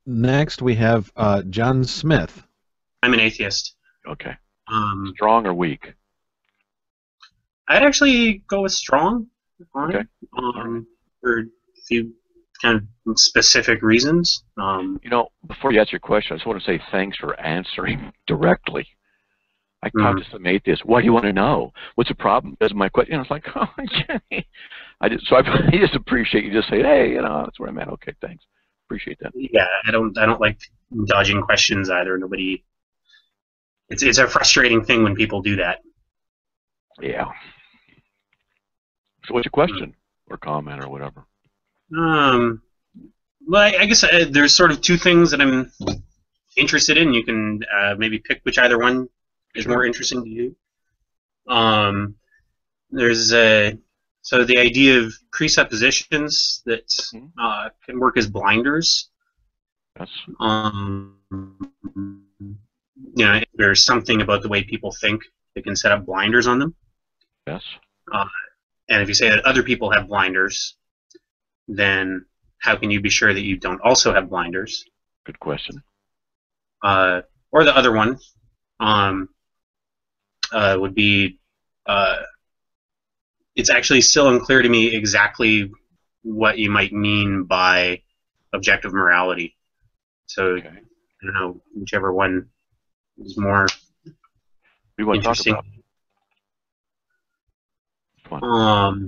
Next, we have John Smith. I'm an atheist. Okay. Strong or weak? I'd actually go with strong on Okay. it, for a few kind of specific reasons. You know, before you ask your question, I just want to say thanks for answering directly. I talked to some atheists. What do you want to know? What's the problem? That's my question. You know, it's like, oh, I just appreciate you just saying, hey, you know, that's where I'm at. Okay, thanks. Appreciate that. Yeah, I don't like dodging questions either. Nobody. It's a frustrating thing when people do that. Yeah. So what's your question or comment or whatever? Well, I guess there's sort of two things that I'm interested in. You can maybe pick which either one is more interesting to you. There's so the idea of presuppositions that can work as blinders. Yes. You know, there's something about the way people think that can set up blinders on them. Yes. And if you say that other people have blinders, then how can you be sure that you don't also have blinders? Good question. Or the other one would be, it's actually still unclear to me exactly what you might mean by objective morality. So, I don't know, whichever one is more we want interesting. To talk about.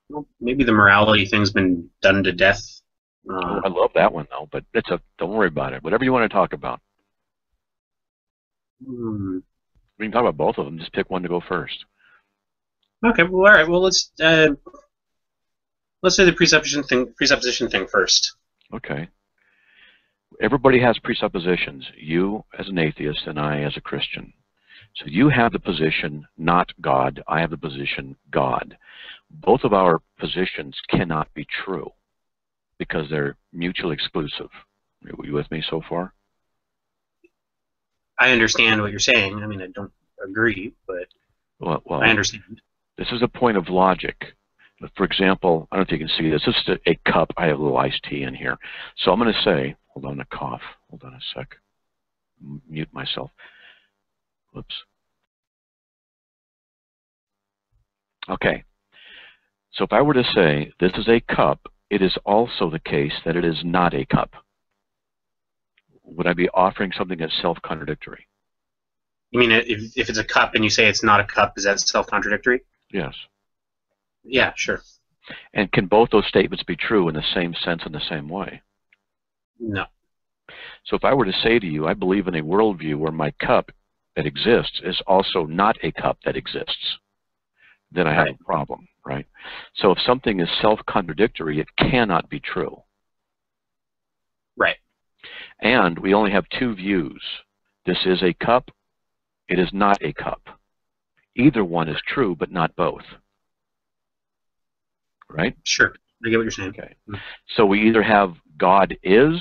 Well, maybe the morality thing's been done to death. I love that one though, but don't worry about it. Whatever you want to talk about. We can talk about both of them. Just pick one to go first. Okay. Well, all right. Well, let's say the presupposition thing first. Okay. Everybody has presuppositions. You as an atheist and I as a Christian. So you have the position not God. I have the position God. Both of our positions cannot be true because they're mutually exclusive. Are you with me so far? I understand what you're saying. I mean, I don't agree, but well, I understand. This is a point of logic. For example, I don't know if you can see this. This is a cup. I have a little iced tea in here. So I'm going to say, hold on, a cough. Hold on a sec. Mute myself. Whoops. Okay. So if I were to say this is a cup, it is also the case that it is not a cup. Would I be offering something that's self-contradictory? You mean if it's a cup and you say it's not a cup, is that self-contradictory? Yes. Yeah, sure. And can both those statements be true in the same sense in the same way? No. So if I were to say to you, I believe in a worldview where my cup that exists is also not a cup that exists, then I have a problem, right? So if something is self-contradictory, it cannot be true. Right. And we only have two views. This is a cup. It is not a cup. Either one is true, but not both. Right? Sure. I get what you're saying. Okay. So we either have God is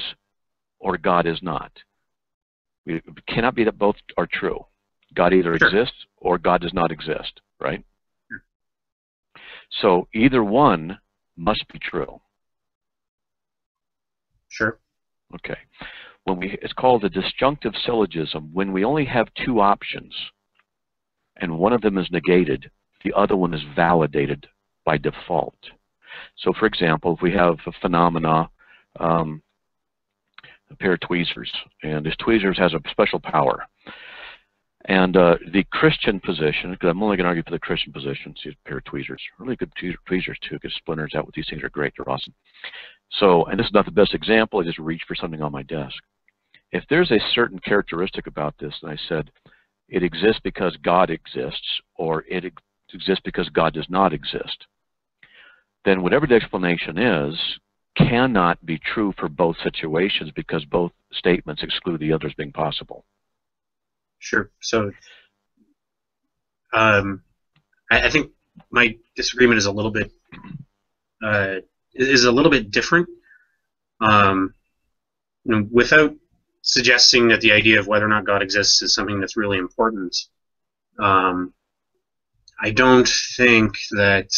or God is not. It cannot be that both are true. God either exists or God does not exist, right? Sure. So either one must be true. Sure. Okay. It's called a disjunctive syllogism. When we only have two options and one of them is negated, the other one is validated by default. So for example, if we have a phenomena, a pair of tweezers, and this tweezers has a special power. And the Christian position, because I'm only going to argue for the Christian position, see a pair of tweezers, really good tweezers too, because splinters out with these things are great, they're awesome. So, and this is not the best example, I just reached for something on my desk. If there's a certain characteristic about this, and I said, it exists because God exists, or it exists because God does not exist, then whatever the explanation is, cannot be true for both situations because both statements exclude the others being possible. Sure. So, I think my disagreement is a little bit different. Without suggesting that the idea of whether or not God exists is something that's really important, I don't think that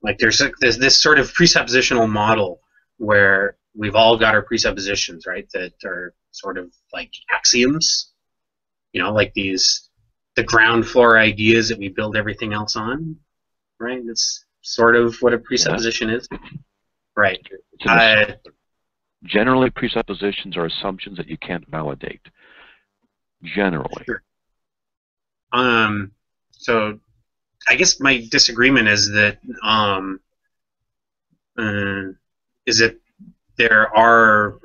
like there's this sort of presuppositional model where we've all got our presuppositions, right, that are sort of like axioms, like the ground floor ideas that we build everything else on, right? That's sort of what a presupposition is. Right. Generally, presuppositions are assumptions that you can't validate. Generally. Sure. So I guess my disagreement is that there are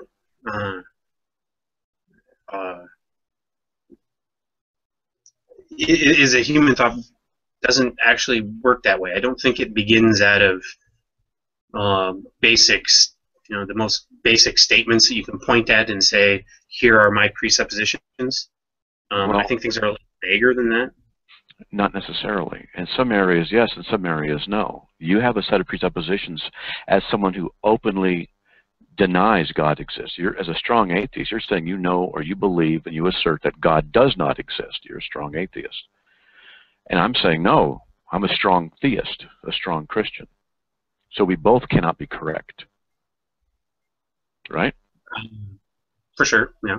is a human thought doesn't actually work that way. I don't think it begins out of basics, the most basic statements that you can point at and say, here are my presuppositions. I think things are a little vaguer than that. Not necessarily. In some areas, yes. In some areas, no. You have a set of presuppositions as someone who openly denies God exists. You're, as a strong atheist, you're saying you know or you believe and you assert that God does not exist. You're a strong atheist. And I'm saying, no, I'm a strong theist, a strong Christian. So we both cannot be correct. Right? For sure, yeah.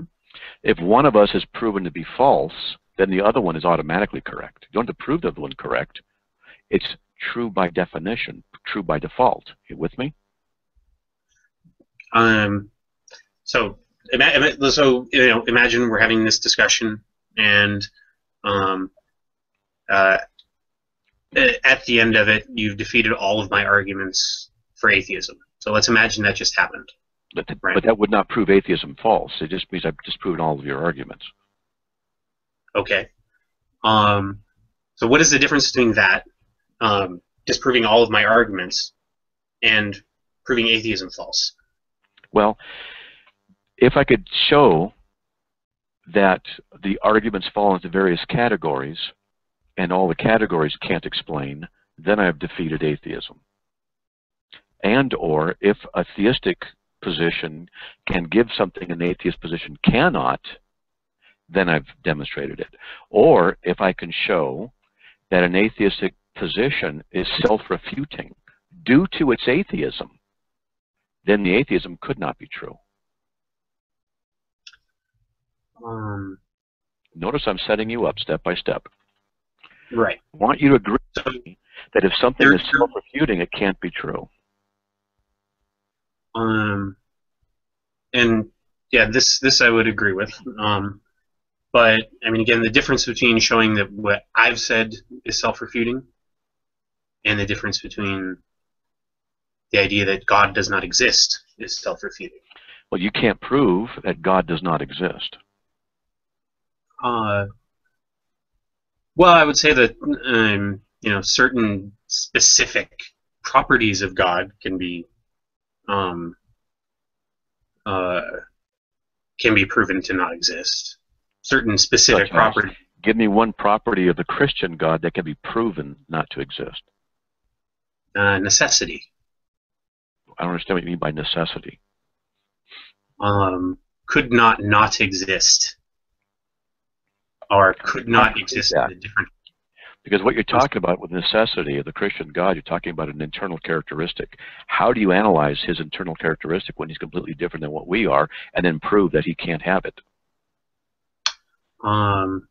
If one of us is proven to be false, then the other one is automatically correct. You don't have to prove the other one correct. It's true by definition, true by default. You with me? So imagine we're having this discussion, and at the end of it, you've defeated all of my arguments for atheism. So let's imagine that just happened. But that would not prove atheism false. It just means I've disproven all of your arguments. Okay. So what is the difference between that, disproving all of my arguments, and proving atheism false? Well, if I could show that the arguments fall into various categories, and all the categories can't explain, then I have defeated atheism. And or if a theistic position can give something an atheist position cannot, then I've demonstrated it. Or if I can show that an atheistic position is self-refuting due to its atheism, then the atheism could not be true. Notice I'm setting you up step by step. Right. I want you to agree that if something is self-refuting, it can't be true. And yeah, this I would agree with. But I mean, again, the difference between showing that what I've said is self-refuting and the difference between the idea that God does not exist is self-refuting. Well, you can't prove that God does not exist. Well, I would say that certain specific properties of God can be proven to not exist. Certain specific properties. Give me one property of the Christian God that can be proven not to exist. Necessity. I don't understand what you mean by necessity. Could not exist. Or could not exist in a different... Because what you're talking about with necessity of the Christian God, you're talking about an internal characteristic. How do you analyze his internal characteristic when he's completely different than what we are, and then prove that he can't have it? Well,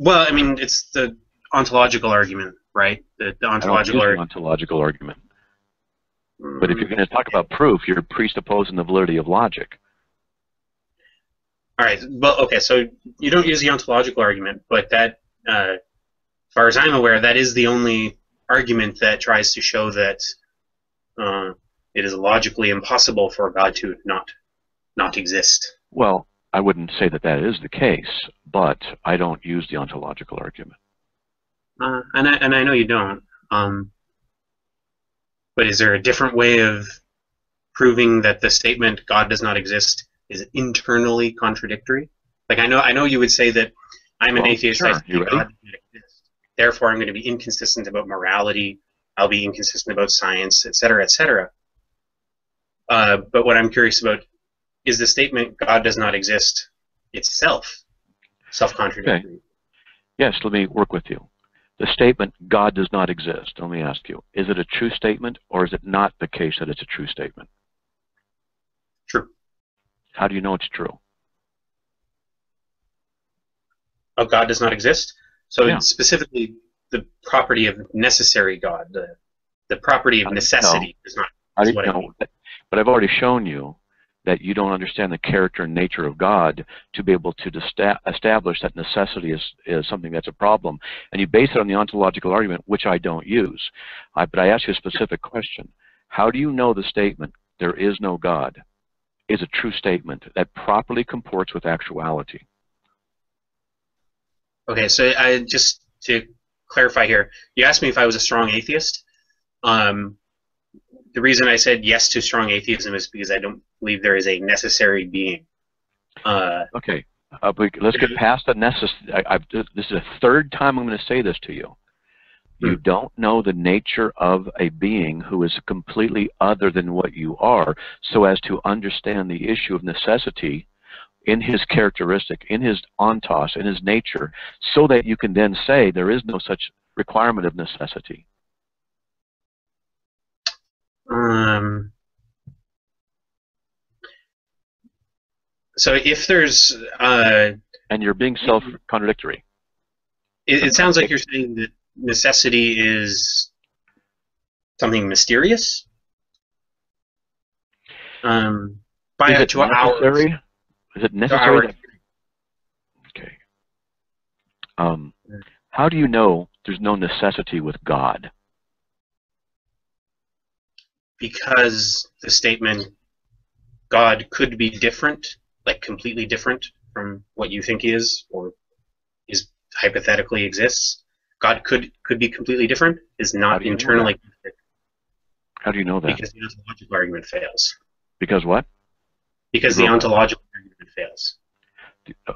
I mean, it's the ontological argument, right? The ontological argument. But if you're going to talk about proof, you're presupposing the validity of logic. All right. Well, okay. So you don't use the ontological argument, but that, as far as I'm aware, that is the only argument that tries to show that it is logically impossible for God to not exist. Well, I wouldn't say that that is the case, but I don't use the ontological argument. And I know you don't. But is there a different way of proving that the statement "God does not exist" is internally contradictory? Like I know you would say that I'm an atheist. Sure. I think God doesn't exist. Therefore, I'm going to be inconsistent about morality. I'll be inconsistent about science, etc., etc. But what I'm curious about is the statement "God does not exist" itself self-contradictory. Okay. Yes, let me work with you. The statement "God does not exist," let me ask you, is it a true statement or is it not the case that it's a true statement? How do you know it's true? Oh, God does not exist? So Yeah. specifically the property of necessary God, the property of necessity is not How do is you what I know? mean. But I've already shown you that you don't understand the character and nature of God to be able to establish that necessity is something that's a problem. And you base it on the ontological argument, which I don't use. But I ask you a specific question. How do you know the statement, there is no God, is a true statement that properly comports with actuality? Okay, so just to clarify here, you asked me if I was a strong atheist. The reason I said yes to strong atheism is because I don't believe there is a necessary being. Okay, let's get past the necessary. This is the third time I'm going to say this to you. You don't know the nature of a being who is completely other than what you are, so as to understand the issue of necessity in his characteristic, in his ontos, in his nature, so that you can then say there is no such requirement of necessity. So if there's and you're being self-contradictory. It sounds like you're saying that necessity is something mysterious. Is it necessary? Is it necessary? Okay. How do you know there's no necessity with God? Because the statement God could be different, like completely different from what you think he is, or is hypothetically exists. God could be completely different, is not internally. How do you know that? Because the ontological argument fails. Because what? Because the ontological argument fails.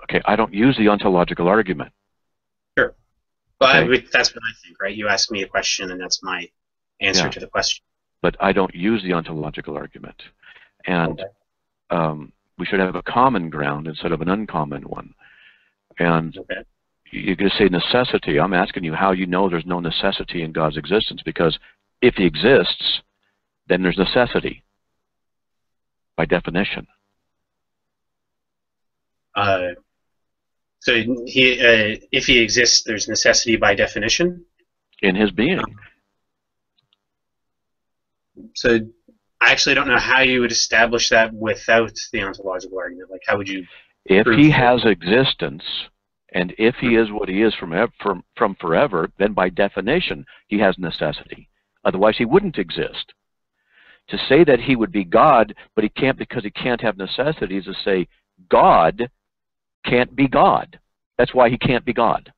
Okay, I don't use the ontological argument. Sure. Well, okay. That's what I think, right? You asked me a question, and that's my answer to the question. But I don't use the ontological argument. And we should have a common ground instead of an uncommon one. And you can say necessity. I'm asking you how you know there's no necessity in God's existence, because if he exists, then there's necessity by definition. So if he exists, there's necessity by definition? In his being. So I actually don't know how you would establish that without the ontological argument. Like, how would you? If he has existence, and if he is what he is from forever, then by definition he has necessity. Otherwise he wouldn't exist. To say that he would be God, but he can't because he can't have necessities, to say God can't be God. That's why he can't be God.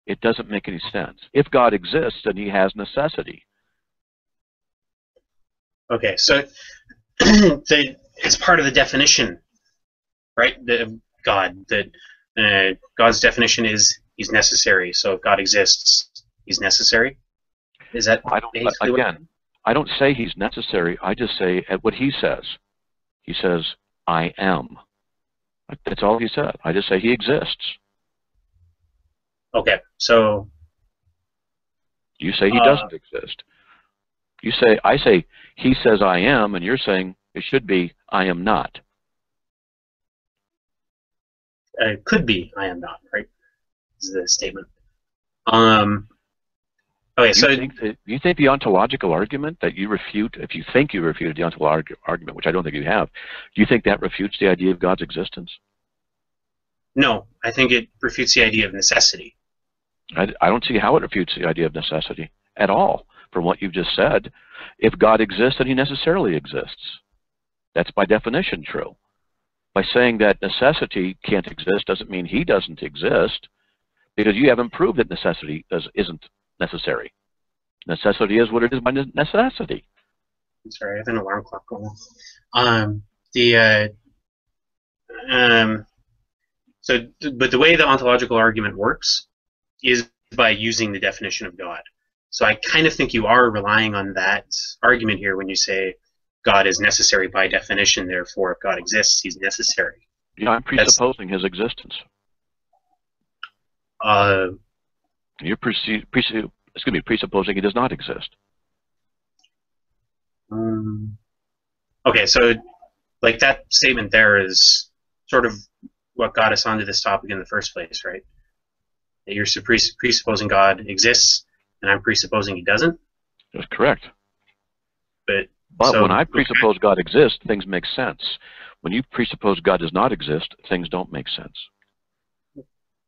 It doesn't make any sense. If God exists, then he has necessity. Okay, so it's part of the definition, right? God. That God's definition is he's necessary. So if God exists, he's necessary. Is that I don't say he's necessary. I just say at what he says. He says, I am. That's all he said. I just say he exists. Okay, so you say he doesn't exist. You say, I say, he says I am, and you're saying it should be I am not. It could be I am not, right? Is the statement. Okay, so you think the ontological argument that you refute, if you think you refuted the ontological argument, which I don't think you have, do you think that refutes the idea of God's existence? No, I think it refutes the idea of necessity. I don't see how it refutes the idea of necessity at all. From what you've just said, if God exists, then he necessarily exists. That's by definition true. By saying that necessity can't exist doesn't mean he doesn't exist, because you haven't proved that necessity isn't necessary. Necessity is what it is by necessity. I'm sorry, I have an alarm clock going off. But the way the ontological argument works is by using the definition of God. So I kind of think you are relying on that argument here when you say God is necessary by definition, therefore if God exists, he's necessary. Yeah, I'm presupposing his existence. You're presupposing he does not exist. Okay, so like that statement there is sort of what got us onto this topic in the first place, right? That you're presupposing God exists, and I'm presupposing he doesn't. That's correct. But But so, when I presuppose God exists, things make sense. When you presuppose God does not exist, things don't make sense.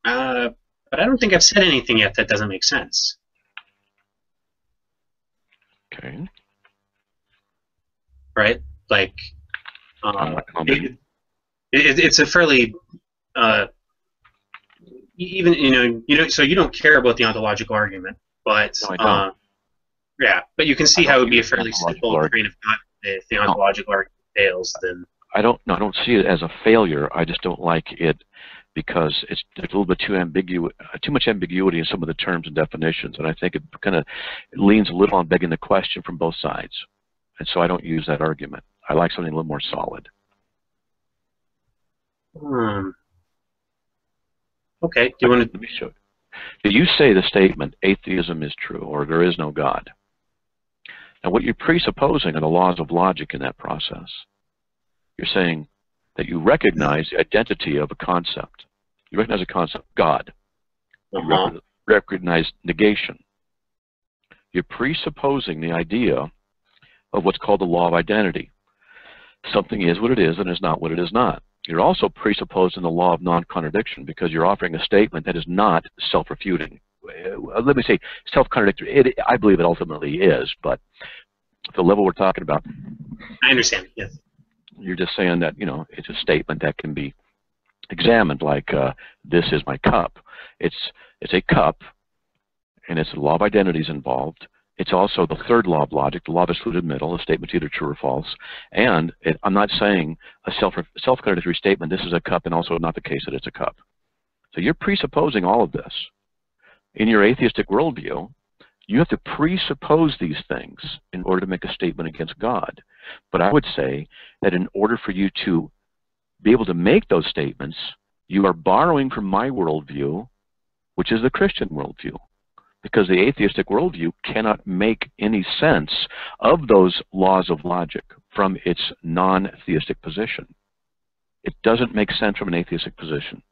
but I don't think I've said anything yet that doesn't make sense. Okay. Right? Like, I'm not commenting. it's a fairly even so you don't care about the ontological argument, but No, I don't. yeah, but you can see how it would be a fairly ontological simple train of thought if the ontological argument fails. Then I don't see it as a failure. I just don't like it because there's a little bit too much ambiguity in some of the terms and definitions, and I think it kind of leans a little on begging the question from both sides, and so I don't use that argument. I like something a little more solid. Okay, do you want to? Let me show you. Do you say the statement atheism is true or there is no God? Now, what you're presupposing are the laws of logic in that process. You're saying that you recognize the identity of a concept. You recognize a concept, God. You recognize negation. You're presupposing the idea of what's called the law of identity. Something is what it is and is not what it is not. You're also presupposing the law of non-contradiction because you're offering a statement that is not self-refuting. Let me say self-contradictory. I believe it ultimately is, but the level we're talking about, I understand. Yes. You're just saying that it's a statement that can be examined, like this is my cup. It's a cup, and it's the law of identity is involved. It's also the third law of logic, the law of excluded middle. A statement's either true or false. And I'm not saying a self-contradictory statement. This is a cup, and also not the case that it's a cup. So you're presupposing all of this. In your atheistic worldview, you have to presuppose these things in order to make a statement against God. But I would say that in order for you to be able to make those statements, you are borrowing from my worldview, which is the Christian worldview. Because the atheistic worldview cannot make any sense of those laws of logic from its non-theistic position. It doesn't make sense from an atheistic position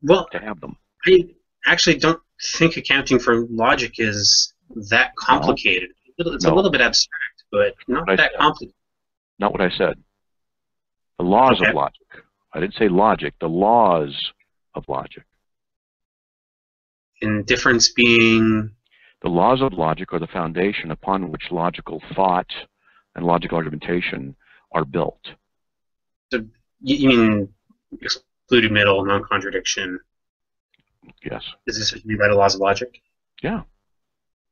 to have them. I actually don't think accounting for logic is that complicated. It's a little bit abstract, but not that complicated. Not what I said. The laws of logic. I didn't say logic. The laws of logic. And difference being? The laws of logic are the foundation upon which logical thought and logical argumentation are built. So you mean excluded middle, non-contradiction? Yes. Is this what you mean by the laws of logic? Yeah.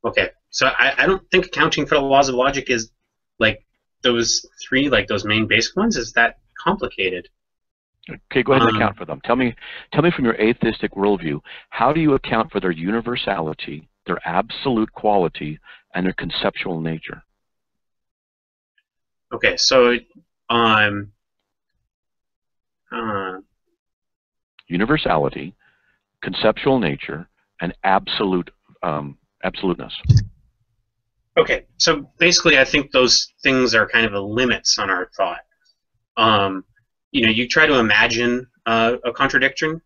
Okay. So I don't think accounting for the laws of logic is like those three, like those main basic ones, is that complicated. Okay, go ahead and account for them. Tell me from your atheistic worldview, how do you account for their universality, their absolute quality, and their conceptual nature? Okay, so universality, conceptual nature, and absoluteness. Okay, so basically I think those things are kind of the limits on our thought. You try to imagine a contradiction,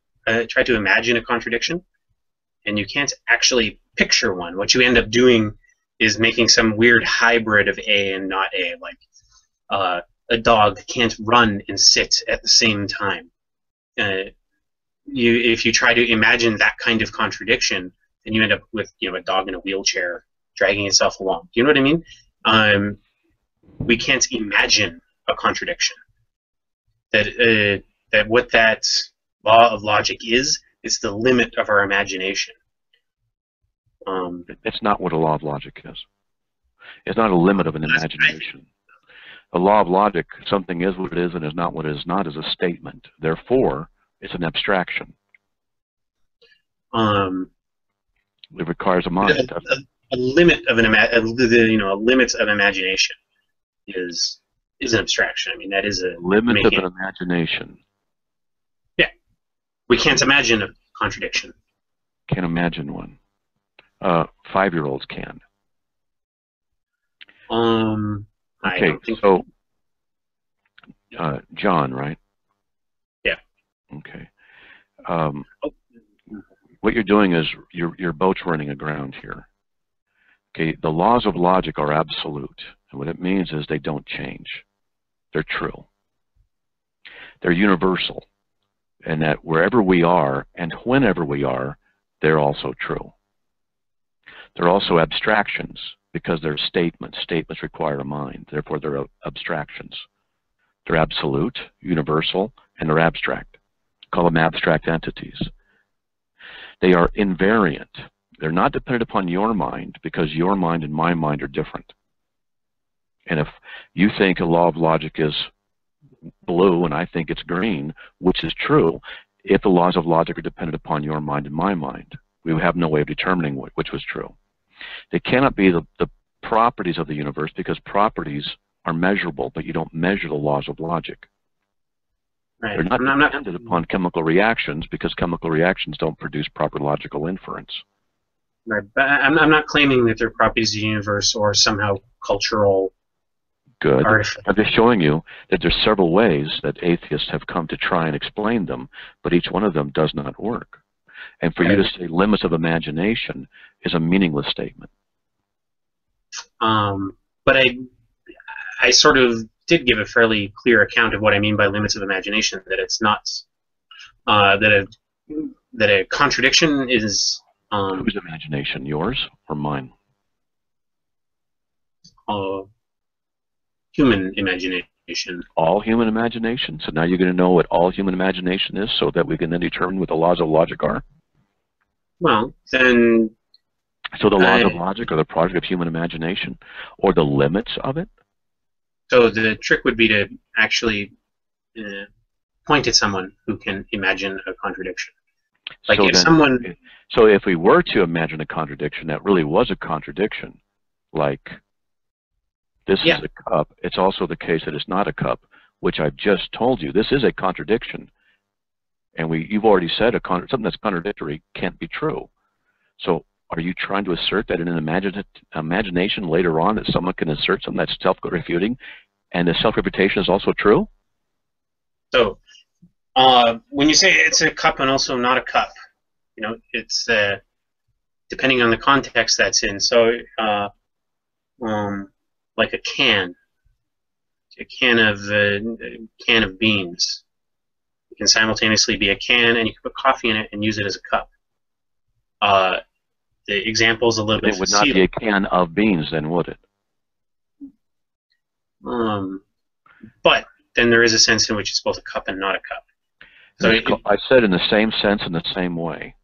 and you can't actually picture one. What you end up doing is making some weird hybrid of A and not A, like a dog can't run and sit at the same time. If you try to imagine that kind of contradiction, then you end up with a dog in a wheelchair dragging itself along. Do you know what I mean? We can't imagine a contradiction. That what that law of logic is, it's the limit of our imagination. It's not what a law of logic is. It's not a limit of an imagination. A law of logic, something is what it is and is not what it is not, is a statement. Therefore, it's an abstraction. It requires a mind. A limit of a limit of imagination is an abstraction. I mean, that is a limit of an imagination. Yeah, we can't imagine a contradiction. Can't imagine one. 5-year-olds can. Okay, so John, right? Yeah. Okay. What you're doing is your boat's running aground here. Okay. The laws of logic are absolute, and what it means is they don't change. They're true. They're universal, and that wherever we are and whenever we are, they're also true. They're also abstractions because they're statements. Statements require a mind, therefore they're abstractions. They're absolute, universal, and they're abstract. Call them abstract entities. They are invariant. They're not dependent upon your mind because your mind and my mind are different. And if you think a law of logic is blue and I think it's green, which is true, if the laws of logic are dependent upon your mind and my mind, we would have no way of determining which was true. They cannot be the properties of the universe because properties are measurable, but you don't measure the laws of logic. Right. They're not dependent upon chemical reactions because chemical reactions don't produce proper logical inference. Right, but I'm not claiming that they're properties of the universe or somehow cultural. Good. Artifact. I'm just showing you that there's several ways that atheists have come to try and explain them, but each one of them does not work. And for you to say limits of imagination is a meaningless statement. But I sort of did give a fairly clear account of what I mean by limits of imagination. That it's not that a contradiction is. Whose imagination, yours or mine? Human imagination. All human imagination? So now you're going to know what all human imagination is so that we can then determine what the laws of logic are? Well, then... So the laws of logic are the product of human imagination? Or the limits of it? So the trick would be to actually point at someone who can imagine a contradiction. Like so if then, someone... So if we were to imagine a contradiction that really was a contradiction, like... This is a cup. It's also the case that it's not a cup, which I've just told you. This is a contradiction. And you've already said something that's contradictory can't be true. So are you trying to assert that in an imagination later on that someone can assert something that's self-refuting and the self-refutation is also true? So when you say it's a cup and also not a cup, you know, it's depending on the context that's in. So like a can of beans. It can simultaneously be a can, and you can put coffee in it and use it as a cup. The example is a little bit. It would not be a can of beans, then, would it? But then there is a sense in which it's both a cup and not a cup. So I said in the same sense, in the same way.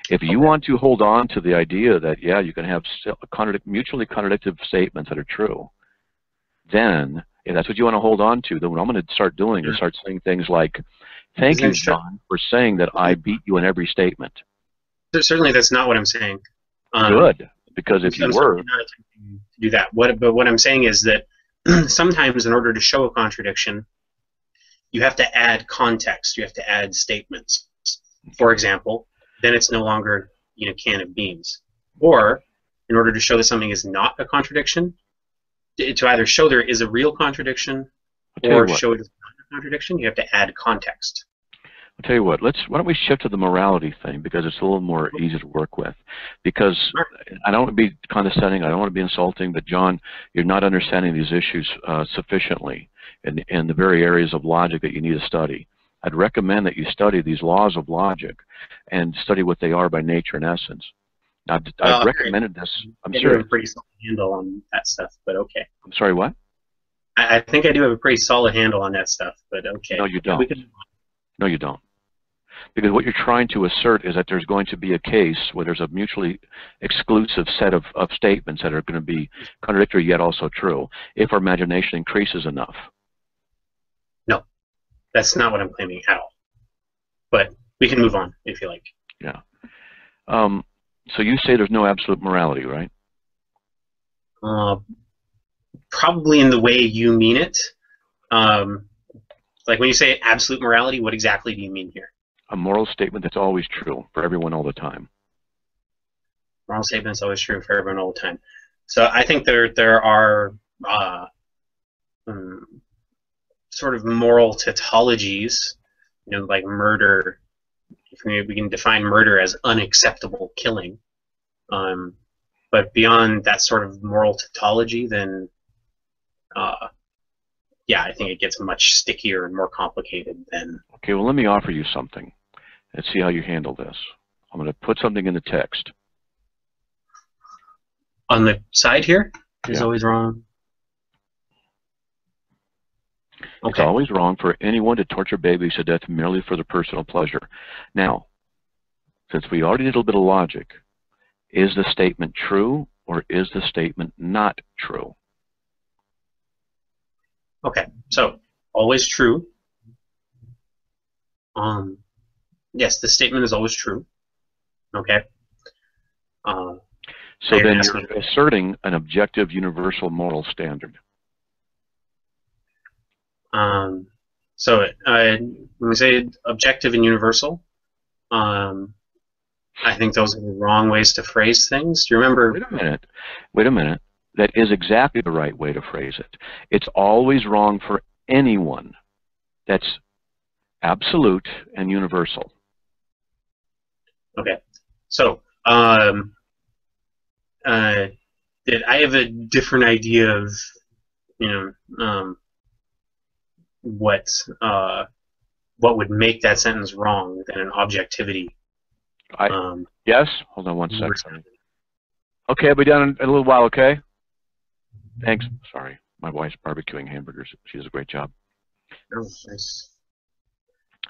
If you want to hold on to the idea that, yeah, you can have mutually contradictory statements that are true, then if that's what you want to hold on to, then what I'm going to start doing is start saying things like, thank you, John, for saying that I beat you in every statement. Certainly that's not what I'm saying. Good, because if you were... I'm not attempting to do that. But what I'm saying is that sometimes in order to show a contradiction, you have to add context. You have to add statements. For example, then it's no longer a can of beans. Or, in order to show that something is not a contradiction, to either show there is a real contradiction or show it is not a contradiction, you have to add context. I'll tell you what, why don't we shift to the morality thing, because it's a little more easy to work with. Because I don't want to be condescending, I don't want to be insulting, but John, you're not understanding these issues sufficiently in the very areas of logic that you need to study. I'd recommend that you study these laws of logic and study what they are by nature and essence. Now, I've recommended this. I'm serious. I have a pretty solid handle on that stuff, but okay. I'm sorry, what? I think I do have a pretty solid handle on that stuff, but okay. No, you don't. No, you don't. Because what you're trying to assert is that there's going to be a case where there's a mutually exclusive set of statements that are going to be contradictory yet also true if our imagination increases enough. No, that's not what I'm claiming at all. But we can move on if you like. Yeah. So you say there's no absolute morality, right? Probably in the way you mean it. Like when you say absolute morality, what exactly do you mean here? A moral statement that's always true for everyone all the time. Moral statement is always true for everyone all the time. So I think there are sort of moral tautologies, like murder. We can define murder as unacceptable killing. But beyond that sort of moral tautology, then yeah, I think it gets much stickier and more complicated than. Okay, well, let me offer you something. Let's see how you handle this. I'm going to put something in the text. On the side here is Yeah. always wrong. It's Okay. always wrong for anyone to torture babies to death merely for their personal pleasure. Now, since we already did a little bit of logic, is the statement true or is the statement not true? Okay. So always true. Yes, the statement is always true. Okay. So You're then asking- you're asserting an objective universal moral standard. So when we say objective and universal, I think those are the wrong ways to phrase things. Do you remember? Wait a minute. That is exactly the right way to phrase it. It's always wrong for anyone. That's absolute and universal. Okay. So that I have a different idea of, what would make that sentence wrong than an objectivity. Yes? Hold on one second. Okay, I'll be done in a little while, okay? Thanks. Sorry. My wife's barbecuing hamburgers. She does a great job. Oh, nice.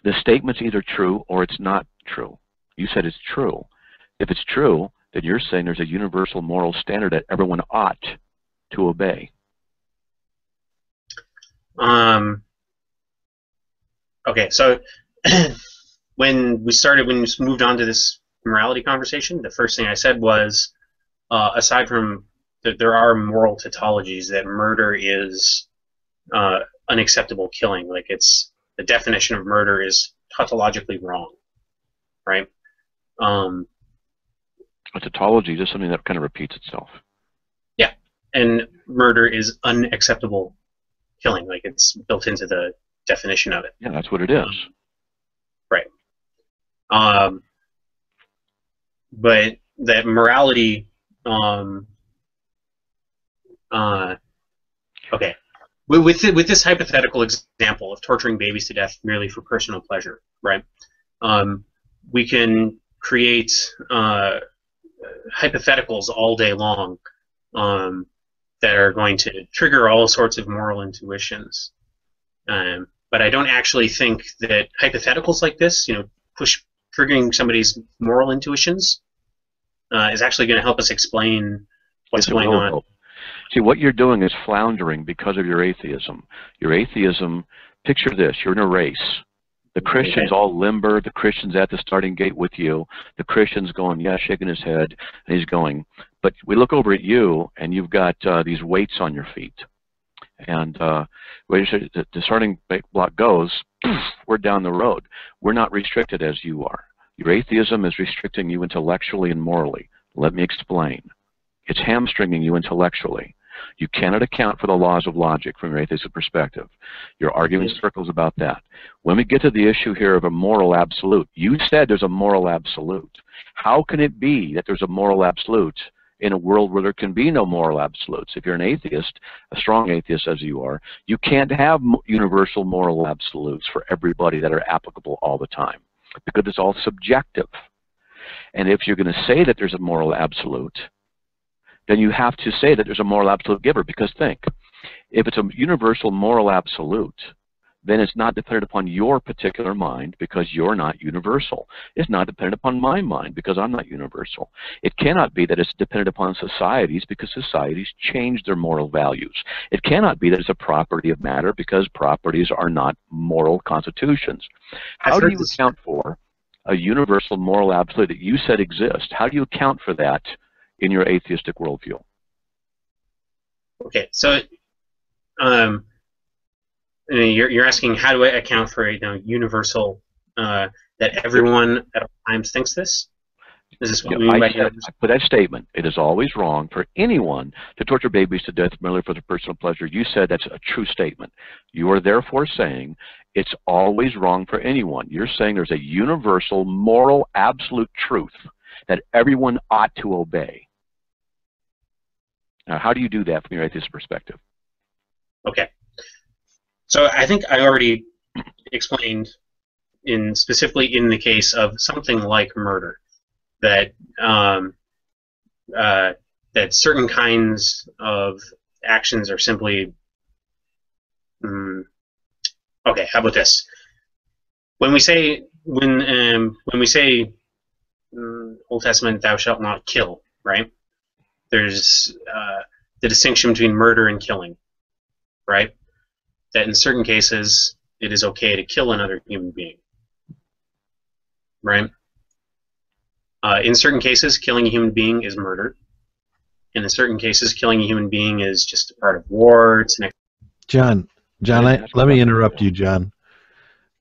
The statement's either true or it's not true. You said it's true. If it's true, then you're saying there's a universal moral standard that everyone ought to obey. Okay, so when we moved on to this morality conversation, the first thing I said was, aside from that there are moral tautologies, that murder is unacceptable killing. Like the definition of murder is tautologically wrong, right? A tautology is just something that kind of repeats itself. Yeah, and murder is unacceptable killing. Like it's built into the definition of it. Yeah, that's what it is. Right. But that morality. Okay. With this hypothetical example of torturing babies to death merely for personal pleasure, right? We can create hypotheticals all day long that are going to trigger all sorts of moral intuitions. But I don't actually think that hypotheticals like this, triggering somebody's moral intuitions, is actually going to help us explain what's going on. See, what you're doing is floundering because of your atheism. Your atheism, picture this, you're in a race. The Christian's all limber, the Christian's at the starting gate with you, the Christian's going, yeah, shaking his head, and he's going. But we look over at you, and you've got these weights on your feet. And where the starting block goes, we're down the road. We're not restricted as you are. Your atheism is restricting you intellectually and morally. Let me explain. It's hamstringing you intellectually. You cannot account for the laws of logic from your atheistic perspective. You're arguing in circles about that. When we get to the issue here of a moral absolute, you said there's a moral absolute. How can it be that there's a moral absolute in a world where there can be no moral absolutes? If you're an atheist, a strong atheist as you are, you can't have universal moral absolutes for everybody that are applicable all the time, because it's all subjective. And if you're going to say that there's a moral absolute, then you have to say that there's a moral absolute giver, because think, if it's a universal moral absolute, then it's not dependent upon your particular mind because you're not universal. It's not dependent upon my mind because I'm not universal. It cannot be that it's dependent upon societies because societies change their moral values. It cannot be that it's a property of matter because properties are not moral constitutions. How do you account for a universal moral absolute that you said exists? How do you account for that in your atheistic worldview? Okay, so you're asking how do I account for a universal that everyone at all times thinks this? Is this what Yeah, we mean by I put that statement. It is always wrong for anyone to torture babies to death merely for their personal pleasure. You said that's a true statement. You are therefore saying it's always wrong for anyone. You're saying there's a universal, moral, absolute truth that everyone ought to obey. Now, how do you do that from your atheist perspective? Okay. So I think I already explained, specifically in the case of something like murder, that that certain kinds of actions are simply okay. How about this? When we say Old Testament, "Thou shalt not kill," right? There's the distinction between murder and killing, right? That in certain cases it is okay to kill another human being, right? In certain cases, killing a human being is murder. And in certain cases, killing a human being is just a part of war. It's an John, let me interrupt you, John.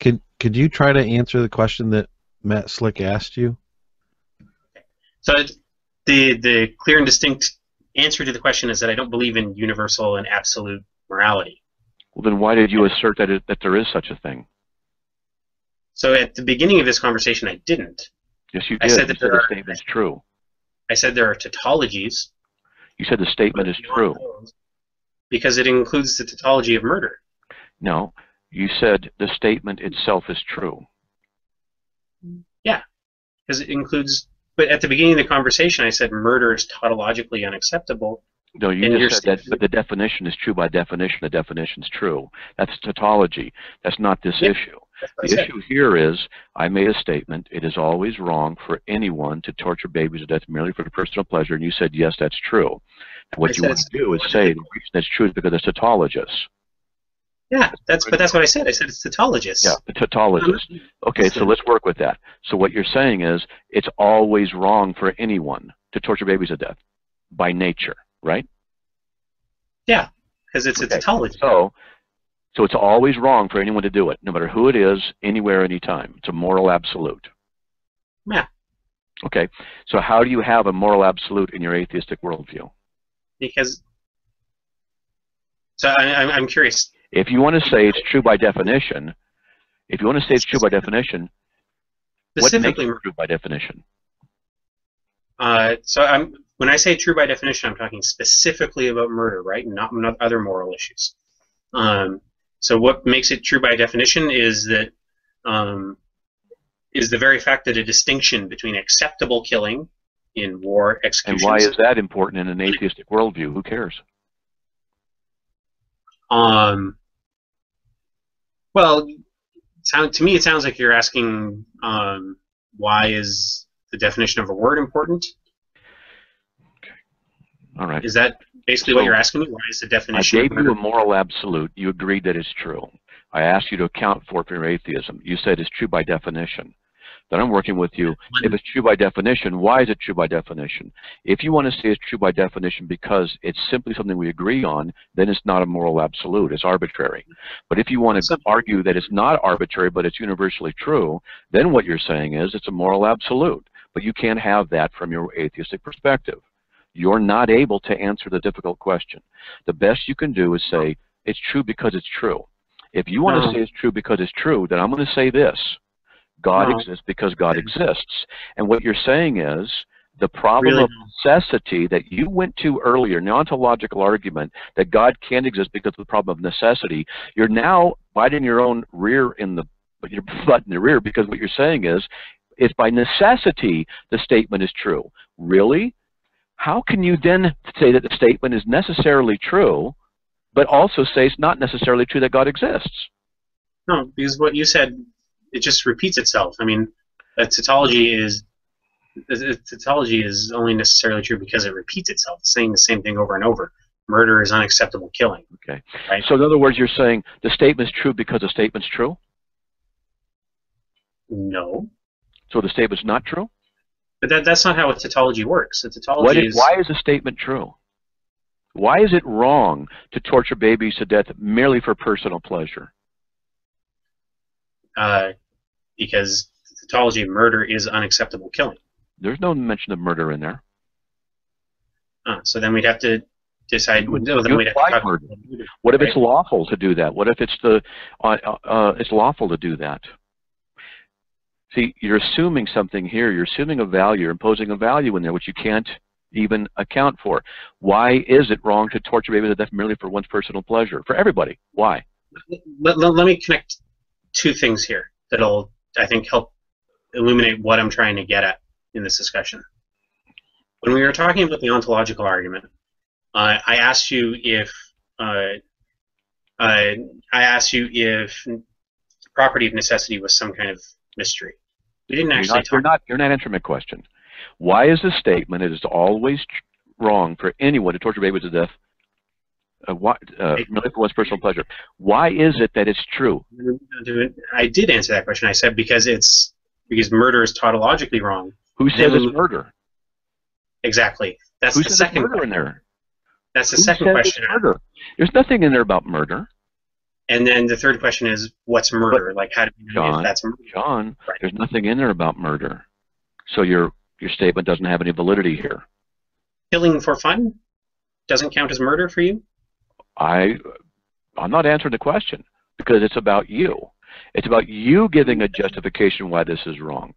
Could you try to answer the question that Matt Slick asked you? So the clear and distinct answer to the question is that I don't believe in universal and absolute morality. Well, then why did you assert that there is such a thing? So at the beginning of this conversation, I didn't. Yes, you did. I said that the statement's true. I said there are tautologies. You said the statement is true. Because it includes the tautology of murder. No, you said the statement itself is true. Yeah, because it includes. But at the beginning of the conversation, I said murder is tautologically unacceptable. No, you just said that, but the definition is true by definition. The definition's true. That's tautology. That's not this issue. The issue here is, I made a statement, it is always wrong for anyone to torture babies to death merely for personal pleasure, and you said, yes, that's true. And what you want to do is say the reason that's true is because it's tautologist. Yeah, but that's what I said. I said it's tautologist. Yeah, the tautologist. Okay, so let's work with that. So what you're saying is, it's always wrong for anyone to torture babies to death by nature, right? Yeah, because it's a tautology. So it's always wrong for anyone to do it, no matter who it is, anywhere, anytime. It's a moral absolute. Yeah. Okay, so how do you have a moral absolute in your atheistic worldview? Because, so I'm curious. If you want to say it's true by definition, what makes it true by definition? So when I say true by definition, I'm talking specifically about murder, right? Not other moral issues. So what makes it true by definition is that is the very fact that a distinction between acceptable killing in war executions. And why is that important in an atheistic worldview? Who cares? Well, to me, it sounds like you're asking why is the definition of a word important? Okay. All right. Is that basically what you're asking me? Why is the definition? I gave you a moral absolute. You agreed that it's true. I asked you to account for your atheism. You said it's true by definition. Then I'm working with you. If it's true by definition, why is it true by definition? If you want to say it's true by definition because it's simply something we agree on, then it's not a moral absolute. It's arbitrary. But if you want to argue that it's not arbitrary but it's universally true, then what you're saying is it's a moral absolute. But you can't have that from your atheistic perspective. You're not able to answer the difficult question. The best you can do is say it's true because it's true. If you want to say it's true because it's true, then I'm going to say this. God exists because God exists. And what you're saying is the problem of necessity that you went to earlier, an ontological argument that God can't exist because of the problem of necessity, you're now biting your own rear your butt in the rear, because what you're saying is by necessity the statement is true. Really? How can you then say that the statement is necessarily true, but also say it's not necessarily true that God exists? No, because what you said, it just repeats itself. I mean, tautology is only necessarily true because it repeats itself, saying the same thing over and over. Murder is unacceptable killing. Okay. Right? So in other words, you're saying the statement's true because the statement's true? No. So the statement's not true? But that's not how a tautology works. A tautology why is the statement true? Why is it wrong to torture babies to death merely for personal pleasure? Because the tautology of murder is unacceptable killing. There's no mention of murder in there. So then we'd have to decide. You would Then we'd have to talk murder. about What if right? it's lawful to do that? What if it's it's lawful to do that? See, you're assuming something here. You're assuming a value. You're imposing a value in there which you can't even account for. Why is it wrong to torture babies to death merely for one's personal pleasure? For everybody. Why? Let me connect two things here that'll, I think, help illuminate what I'm trying to get at in this discussion. When we were talking about the ontological argument, I asked you if the property of necessity was some kind of mystery. We didn't actually talk. You're not answering my question. Why is the statement it is always wrong for anyone to torture babies to death merely for one's personal pleasure? Why is it that it's true? I did answer that question. I said because murder is tautologically wrong. Who says it's murder? Exactly. That's Who the says second murder in there? That's the second question. Murder? There's nothing in there about murder. And then the third question is, what's murder? Like, how do you know if that's murder? John, right. There's nothing in there about murder. So your statement doesn't have any validity here. Killing for fun doesn't count as murder for you? I'm not answering the question because it's about you. It's about you giving a justification why this is wrong.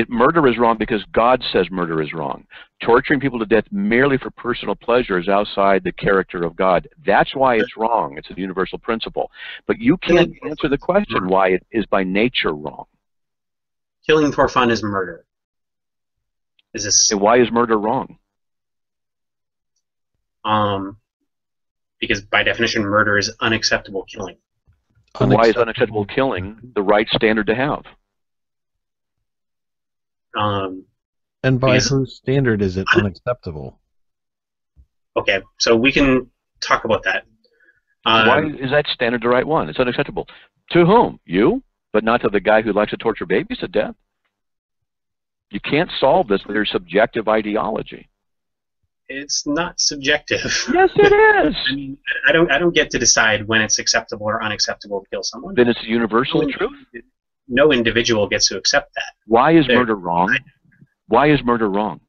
Murder is wrong because God says murder is wrong. Torturing people to death merely for personal pleasure is outside the character of God. That's why it's wrong. It's a universal principle. But you can't answer the question why it is by nature wrong. Killing for fun is murder. And why is murder wrong? Because by definition, murder is unacceptable killing. Why is unacceptable killing the right standard to have? And by whose standard is it unacceptable? Okay, so we can talk about that. Why is that standard the right one? It's unacceptable. To whom? You? But not to the guy who likes to torture babies to death? You can't solve this with your subjective ideology. It's not subjective. Yes, it is. I mean, I don't get to decide when it's acceptable or unacceptable to kill someone. Then it's a universal truth. No individual gets to accept that. Why is murder wrong? Why is murder wrong?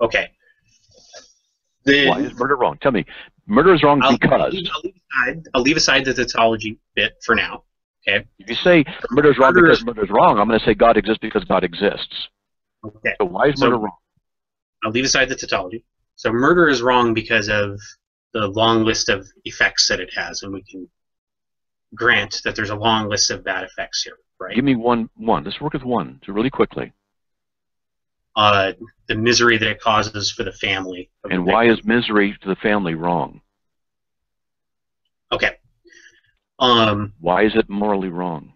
Okay. Why is murder wrong? Tell me. Murder is wrong because... I'll leave aside the tautology bit for now. Okay. If you say murder is wrong because murder is wrong, I'm going to say God exists because God exists. Okay. So why is murder wrong? I'll leave aside the tautology. So murder is wrong because of the long list of effects that it has, and we can grant that there's a long list of bad effects here, right? Give me one. Let's work with one, really quickly. The misery that it causes for the family. And why is misery to the family wrong? Okay. Why is it morally wrong?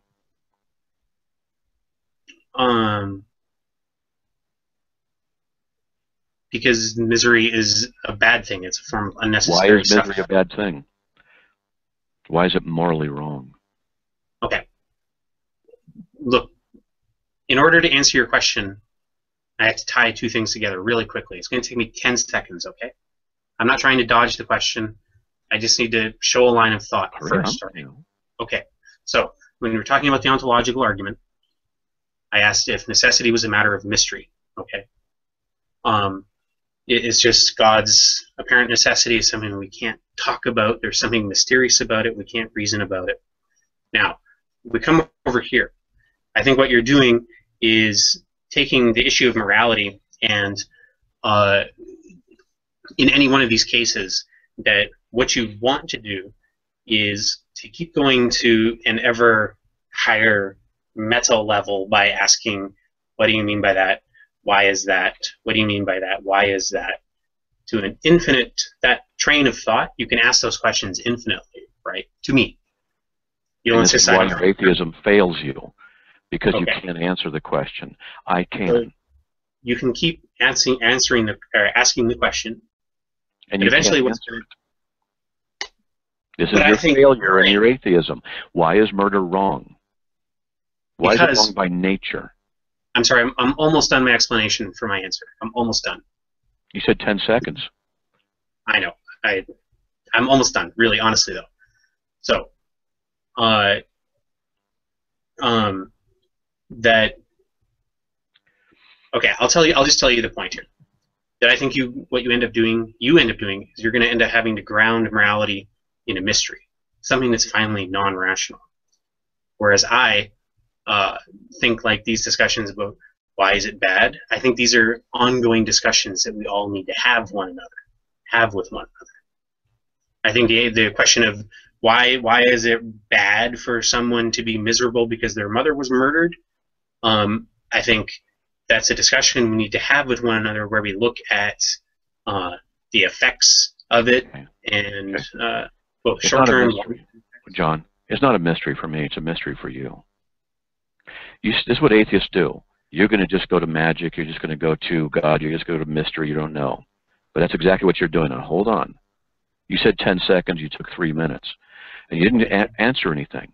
Because misery is a bad thing. It's a form of unnecessary suffering. Why is misery a bad thing? Why is it morally wrong? Okay. Look, in order to answer your question, I have to tie two things together really quickly. It's going to take me 10 seconds, okay? I'm not trying to dodge the question. I just need to show a line of thought first. Okay, so when we were talking about the ontological argument, I asked if necessity was a matter of mystery. Okay, it's just God's apparent necessity is something we can't talk about. There's something mysterious about it. We can't reason about it. Now, we come over here. I think what you're doing is taking the issue of morality and in any one of these cases, that what you want to do is to keep going to an ever higher meta level by asking, what do you mean by that? Why is that? What do you mean by that? Why is that? To an infinite, that train of thought, you can ask those questions infinitely, right? To me. You and this is why your atheism fails you, because you can't answer the question. I can. So you can keep asking the question, and you eventually can't answer it. This is your failure in your atheism. Why is murder wrong? Why is it wrong by nature? I'm sorry, I'm almost done my explanation for my answer. I'm almost done. You said 10 seconds. I know. I'm almost done, really, honestly, though. So, that, okay, I'll just tell you the point here. That I think what you end up doing is you're going to end up having to ground morality in a mystery, something that's finally non-rational. Whereas I think like these discussions about why is it bad, I think these are ongoing discussions that we all need to have with one another. I think the question of why is it bad for someone to be miserable because their mother was murdered, I think that's a discussion we need to have with one another where we look at the effects of it and both short-term. John, it's not a mystery for me. It's a mystery for you. This is what atheists do. You're going to just go to magic. You're just going to go to God. You're just going to go to mystery. You don't know. But that's exactly what you're doing. Now, hold on. You said 10 seconds. You took 3 minutes. And you didn't answer anything.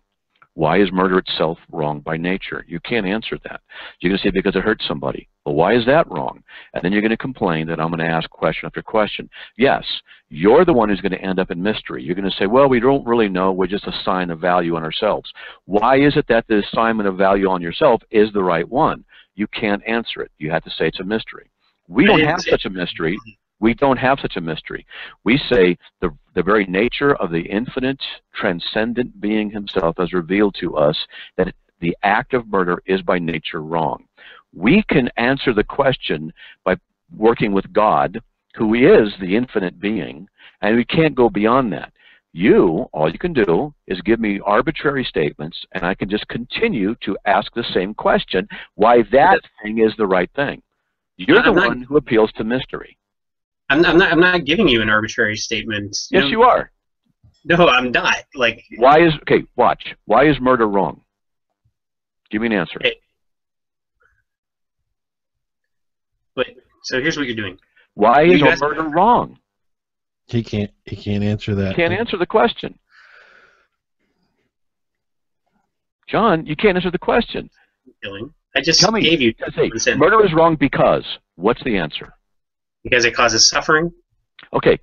Why is murder itself wrong by nature? You can't answer that. You're going to say because it hurt somebody. Well, why is that wrong? And then you're going to complain that I'm going to ask question after question. Yes, you're the one who's going to end up in mystery. You're going to say, well, we don't really know. We just assign a value on ourselves. Why is it that the assignment of value on yourself is the right one? You can't answer it. You have to say it's a mystery. We don't have such a mystery. We don't have such a mystery. We say the very nature of the infinite, transcendent being himself has revealed to us that the act of murder is by nature wrong. We can answer the question by working with God, who is the infinite being, and we can't go beyond that. All you can do is give me arbitrary statements, and I can just continue to ask the same question, why that thing is the right thing. You're the one who appeals to mystery. I'm not giving you an arbitrary statement. Yes, you are. No, I'm not. Like, watch. Why is murder wrong? Give me an answer. Okay. But so here's what you're doing. Why is murder wrong? He can't answer that. He can't answer the question. John, you can't answer the question. I just gave you. Murder is wrong because. What's the answer? Because it causes suffering. Okay.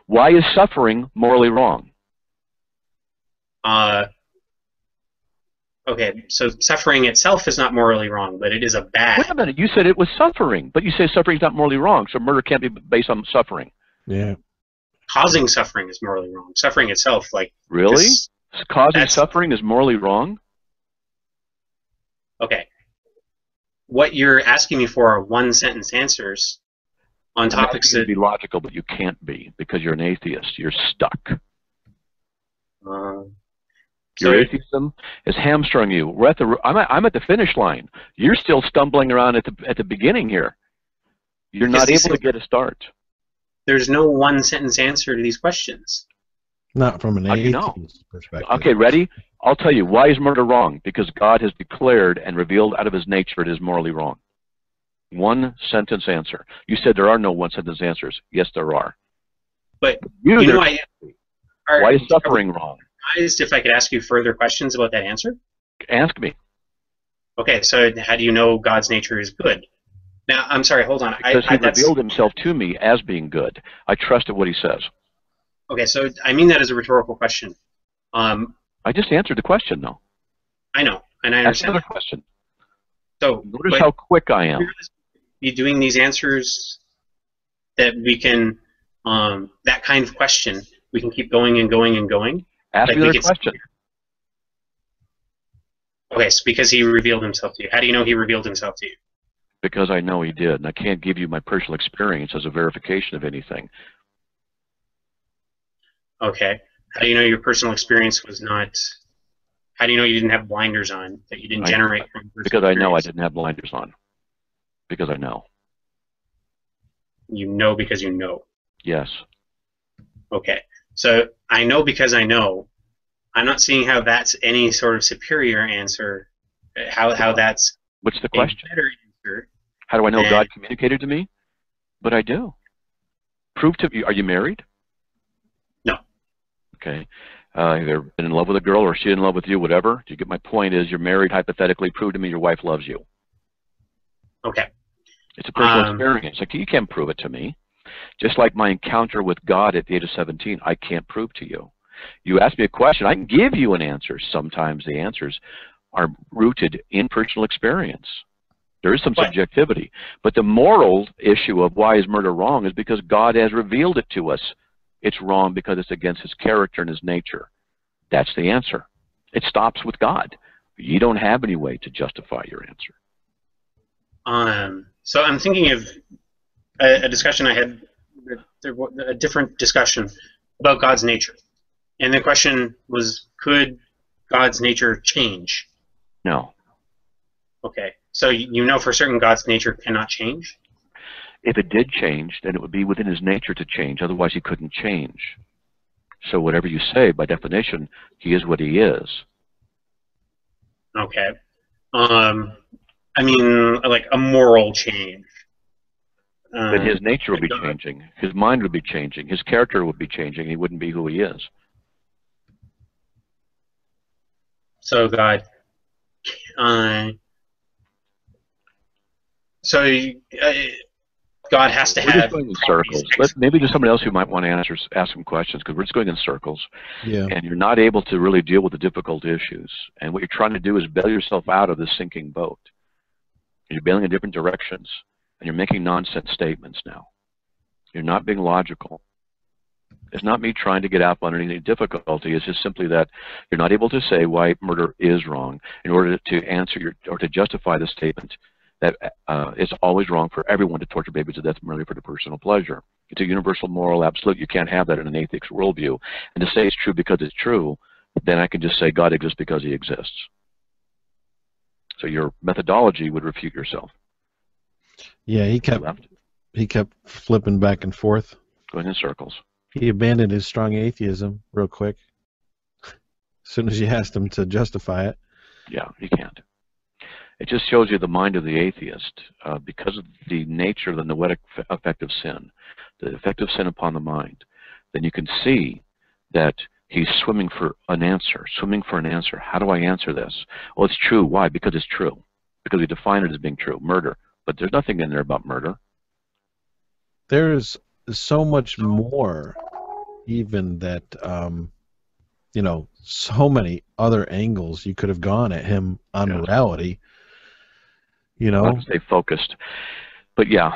Why is suffering morally wrong? Okay, so suffering itself is not morally wrong, but it is a bad. Wait a minute. You said it was suffering, but you say suffering is not morally wrong, so murder can't be based on suffering. Yeah. Causing suffering is morally wrong. Suffering itself, like... Really? Causing suffering is morally wrong? Okay. What you're asking me for are one-sentence answers on topics that... be logical, but you can't be, because you're an atheist. You're stuck. Your atheism has hamstrung you. I'm at the finish line. You're still stumbling around at the beginning here. You're not able to get a start. There's no one-sentence answer to these questions. Not from an atheist perspective. Okay, ready? I'll tell you. Why is murder wrong? Because God has declared and revealed out of his nature it is morally wrong. One-sentence answer. You said there are no one-sentence answers. Yes, there are. But why is suffering wrong? If I could ask you further questions about that answer? Ask me. Okay, so how do you know God's nature is good? Now, I'm sorry, hold on. Because he revealed himself to me as being good. I trusted what he says. Okay, so I mean that as a rhetorical question. I just answered the question, though. I know, and I understand. That's another question. So notice how quick I am. Be doing these answers that we can, that kind of question, we can keep going and going and going. Ask me another question. Okay, so because he revealed himself to you. How do you know he revealed himself to you? Because I know he did, and I can't give you my personal experience as a verification of anything. Okay. How do you know your personal experience was not... How do you know you didn't have blinders on, that you didn't generate from personal Because I know I didn't have blinders on. Because I know. You know because you know. Yes. Okay. So I know because I know. I'm not seeing how that's any sort of superior answer. How that's... What's the question? A better answer. How do I know God communicated to me? But I do. Prove to me. Are you married? No. Okay. Either been in love with a girl or she in love with you, whatever. Do you get my point? Is you're married, hypothetically, prove to me your wife loves you. Okay. It's a personal experience. Like, you can't prove it to me. Just like my encounter with God at the age of 17, I can't prove to you. You ask me a question, I can give you an answer. Sometimes the answers are rooted in personal experience. There is some subjectivity. But the moral issue of why is murder wrong is because God has revealed it to us. It's wrong because it's against his character and his nature. That's the answer. It stops with God. You don't have any way to justify your answer. So I'm thinking of a discussion I had, a different discussion about God's nature. And the question was, could God's nature change? No. Okay. So you know for certain God's nature cannot change? If it did change, then it would be within his nature to change. Otherwise, he couldn't change. So whatever you say, by definition, he is what he is. Okay. I mean, like a moral change. But his nature would be changing. His mind would be changing. His character would be changing. He wouldn't be who he is. So God... God has to we're have... just going in circles. Maybe there's somebody else who might want to ask some questions, because we're just going in circles. Yeah. And you're not able to really deal with the difficult issues. And what you're trying to do is bail yourself out of this sinking boat. You're bailing in different directions, and you're making nonsense statements now. You're not being logical. It's not me trying to get out on any difficulty. It's just simply that you're not able to say why murder is wrong in order to answer or to justify the statement that it's always wrong for everyone to torture babies to death merely for their personal pleasure. It's a universal moral absolute. You can't have that in an atheist worldview. And to say it's true because it's true, then I can just say God exists because he exists. So your methodology would refute yourself. Yeah, he kept flipping back and forth. Going in circles. He abandoned his strong atheism real quick. As soon as you asked him to justify it. Yeah, he can't. It just shows you the mind of the atheist, because of the nature of the noetic effect of sin, the effect of sin upon the mind. Then you can see that he's swimming for an answer, How do I answer this? Well, it's true. Why? Because it's true. Because we define it as being true, murder. But there's nothing in there about murder. There's so much more, even that, you know, so many other angles you could have gone at him on morality. You know, Stay focused. But yeah,